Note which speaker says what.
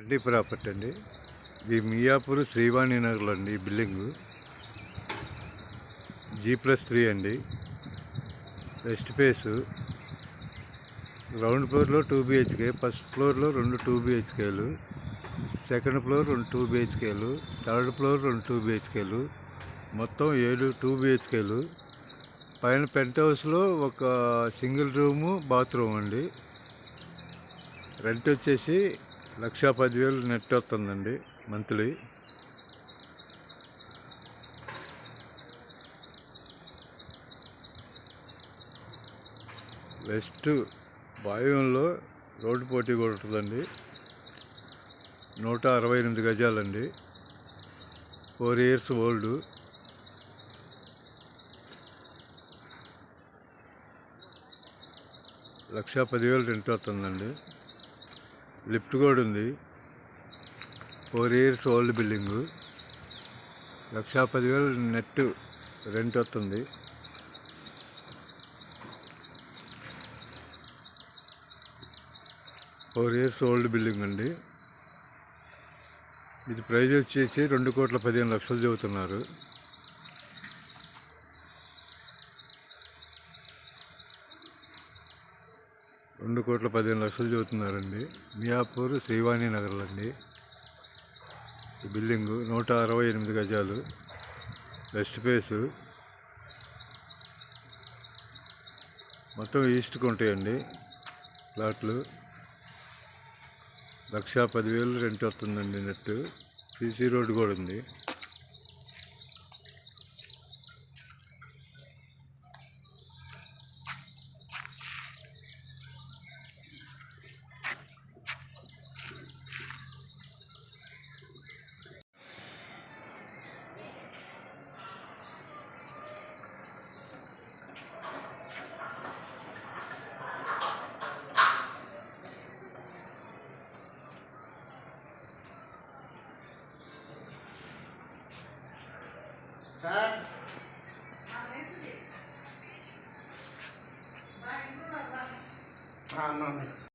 Speaker 1: Reddy property అండి. ఇది మియాపూర్ శ్రీవాణి నగర్లో అండి. ఈ బిల్డింగు G+3 అండి. West face. గ్రౌండ్ ఫ్లోర్లో 2 BHK, ఫస్ట్ ఫ్లోర్లో 2 2 BHKలు, సెకండ్ ఫ్లోర్ 2 2 BHKలు, థర్డ్ ఫ్లోర్ 2 2 BHKలు, మొత్తం 7 2 BHKలు. పైన పెంట్ హౌస్లో ఒక సింగిల్ రూము, బాత్రూమ్ అండి. రెంట్ వచ్చేసి 1,10,000 నెట్ వస్తుందండి మంత్లీ. వెస్ట్ వాయువ్యంలో రోడ్డు పోటీ కూడా ఉంటుందండి. 168 గజాలండి. 4 years ఓల్డ్. $1,10,000 రెంట్ వస్తుందండి. లిఫ్ట్ కూడా ఉంది. 4 years old building. 1,10,000 net rent వస్తుంది. ఫోర్ ఇయర్స్ ఓల్డ్ బిల్డింగ్ అండి. ఇది ప్రైజ్ వచ్చేసి 2,15,00,000 చెబుతున్నారు. $2,15,00,000 చెబుతున్నారండి. మియాపూర్ శ్రీవాణి నగర్లో అండి ఈ బిల్డింగు. 168 గజాలు. West face. మొత్తం ఈస్ట్కి ఉంటాయండి ప్లాట్లు. 1,10,000 రెంట్ వస్తుందండి నెట్. సీసీ రోడ్డు కూడా ఉంది.
Speaker 2: సార్